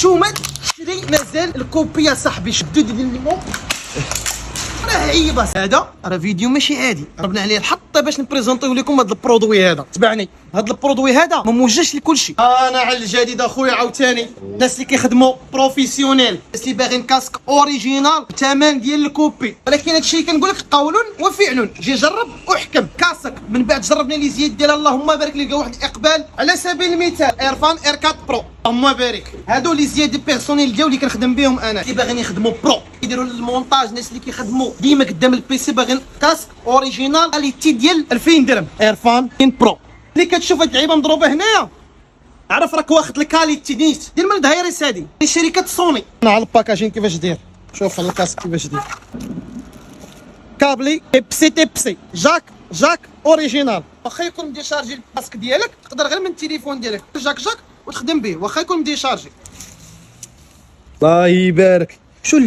الشومات شري مازال الكوبي يا صاحبي. شدود ديال الليمون راه عيبه. هذا راه فيديو ماشي عادي، ضربنا عليه الحطه باش نبريزونطيو لكم هذا البرودوي هذا. تبعني، هذا البرودوي هذا ما موجهش لكل شيء. انا على الجديد اخويا عاوتاني. الناس اللي كيخدموا بروفيسيونيل، الناس اللي باغيين كاسك اوريجينال بثمن ديال الكوبي. ولكن هذا الشيء كنقول لك قول وفعل. جي جرب واحكم. كاسك من بعد جربنا لي زياد ديال اللهم بارك لقى واحد الاقبال. على سبيل المثال ايرفان اير 4 برو، اللهم بارك. هادو لي زياد بيرسونيل ديالي كنخدم بهم انا، اللي باغيين يخدموا برو يديروا المونتاج. الناس اللي كيخدموا ديما قدام البيسي باغيين كاسك اوريجينال كاليتي ديال 2000 درهم. ايرفان برو اللي كتشوف هاد اللعيبه مضروبه هنايا، عرف راك واخد الكاليتي نيت ديال من الدهيريس. هادي شركه سوني. انا على الباكاجين كيفاش داير. شوف على الكاسك كيفاش داير. كابلي تيبسي جاك اوريجينال. واخا يكون مديشارجي الكاسك ديالك تقدر غير من التليفون ديالك جاك وتخدم به واخا يكون مديشارجي. الله يبارك. شو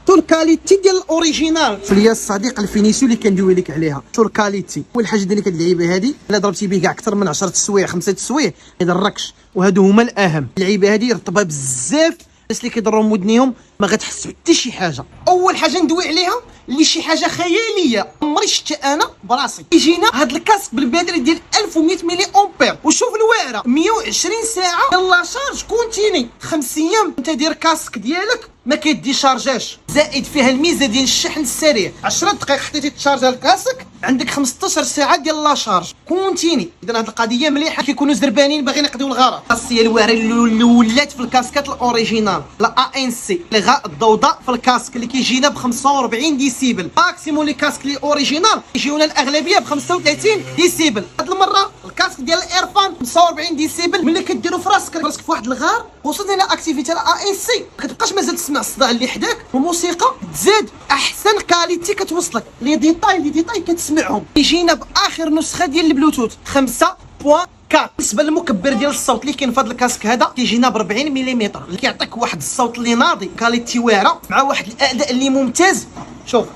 الكاليتي ديال الاوريجينال. فليا الصديق الفينيسيو اللي كندوي لك عليها. شو الكاليتي والحاجه ديال اللعيبه هذه الا ضربتي به كاع اكثر من 10 تسويع 5 تسويع ما يضركش، وهادو هما الاهم. اللعيبه هذه رطبه بزاف. الناس اللي كيضروا مودنيهم ما غتحس حتى شي حاجه. اول حاجه ندوي عليها اللي شي حاجه خياليه عمري شفتها انا براسي. يجينا هاد الكاسك بالباتري ديال 1100 ملي امبير. وشوف الواعره 120 ساعه يلا شارج كونتيني. 5 ايام انت داير كاسك ديالك ما كيديشارجاش. زائد فيها الميزه ديال الشحن السريع. 10 دقائق حطيتي تشارج الكاسك عندك 15 ساعه ديال لا شارج كونتيني. اذا هاد القضيه مليحه. كيكونوا زربانين باغيين يقضيو الغرض. خاصيه الواعره اللي ولات في الكاسكات الاوريجينال لا ان سي الغاء الضوضاء في الكاسك اللي كيجينا ب 45 ديسيبل. ماكسيموم لي كاسك لي اوريجينال يجيونا الاغلبيه ب 35 ديسيبل. هاد المره الكاسك ديال الايرفان 45 ديسيبل. ملي كديرو في راسك في واحد الغار وصلنا الى اكتيفيتي لا ان سي ما كتبقاش مازال تسمع الصداع اللي حداك. والموسيقى تزاد احسن كاليتي كتوصلك. لي ديتاي كتسمعهم. يجينا باخر نسخه ديال البلوتوث 5.4. بالنسبه للمكبر ديال الصوت اللي كاين في هذا الكاسك هذا كيجينا ب 40 ملم اللي كيعطيك واحد الصوت اللي ناضي كاليتي واعره مع واحد الاداء اللي ممتاز. شوف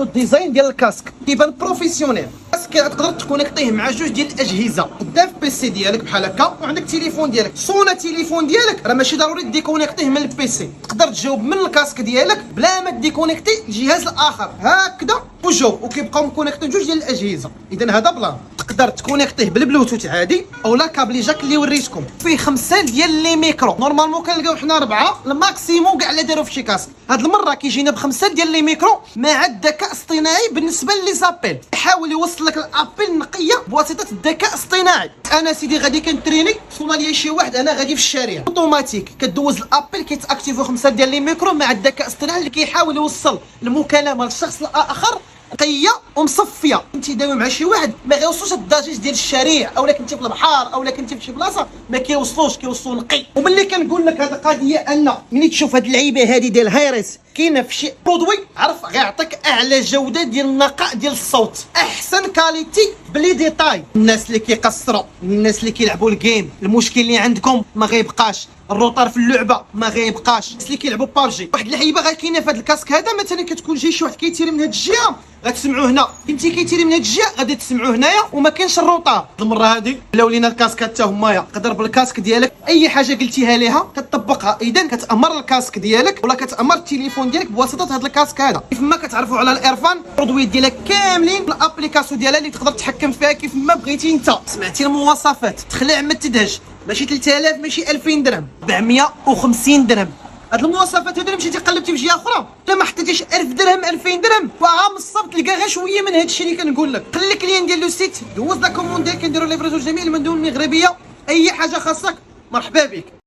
الديزاين ديال الكاسك كيبان بروفيسيونيل. الكاسك تقدر تكونيكطيه مع جوج ديال الاجهزه قدام في بيسي ديالك بحال هكا، وعندك تليفون ديالك. صونا تليفون ديالك راه ماشي ضروري ديكونيكطيه من البيسي. تقدر تجاوب من الكاسك ديالك بلا ما ديكونيكتي الجهاز الاخر هكذا وجاوب، وكيبقاو مكونيكطين جوج ديال الاجهزه. اذا هذا بلان. تقدر تكونيكطيه بالبلوتوث عادي اولا كابلي جاك اللي وريتكم. فيه 5 ديال لي ميكرو. نورمالمون كنلقاو حنا 4 الماكسيموم كاع اللي داروا في شي كاسك. هاد المره كيجينا ب5 ديال لي ميكرو مع الذكاء الاصطناعي بالنسبه لي زابيل. يحاول يوصل لك الابل نقيه بواسطه الذكاء الاصطناعي. انا سيدي غادي كنتريني وصلنا ليا شي واحد انا غادي في الشارع اوتوماتيك كدوز الابل كيتاكتيفو 5 ديال لي ميكرو مع الذكاء الاصطناعي اللي كيحاول يوصل المكالمه للشخص الاخر نقيه ومصفيه. انت داوي مع شي واحد ما غيوصلوش الضجيج ديال الشارع، اولا كنتي في البحر اولا كنتي في شي بلاصه ما كيوصلوا نقي. وملي كنقول لك هذه القضيه ان ملي تشوف هذه اللعيبه هذه ديال هايريس كاينه في شي برودوي عرف غيعطيك اعلى جوده ديال النقاء ديال الصوت، احسن كاليتي بلي ديتاي. الناس اللي كيقصروا، الناس اللي كيلعبوا الجيم، المشكل اللي عندكم ما غيبقاش. الروتار في اللعبه ما غيبقاش. الناس اللي كيلعبوا بارجي واحد اللعيبه غير كاينه في هذا الكاسك هذا. مثلا كتكون جاي شي واحد كيتيري من هذه الجهه غتسمعوه هنا، انت كيتيري من هذه الجهه غادي تسمعوه هنايا وما كاينش الروتار. المره هذه ولاو لينا الكاسك حتى هما تقدر بالكاسك ديالك اي حاجه قلتيها ليها كتطبقها. اذا كتامر الكاسك ديالك ولا كتامر التليفون ديالك بواسطه هذا الكاسك هذا. كيف ما كتعرفوا على الايرفان البرودوي ديالك كاملين الابليكاسيون ديالها اللي تقدر تحكم فيها كيف ما بغيتي. انت سمعتي المواصفات تخلع ما تدهش. ماشي 3000 ماشي 2000 درهم 450 درهم. هاد المواصفات هادو مشيتي قلبتي في جهه اخرى لا ما حطيتيش 1000 درهم 2000 درهم وعام الصبت تلقى غير شويه من هاد الشيء اللي كنقول لك. خليك لين ديال لو سيت دوز لا كوموند ديالك كنديروا ليفريزون جميع المدن المغربيه. اي حاجه خاصك مرحبا بك.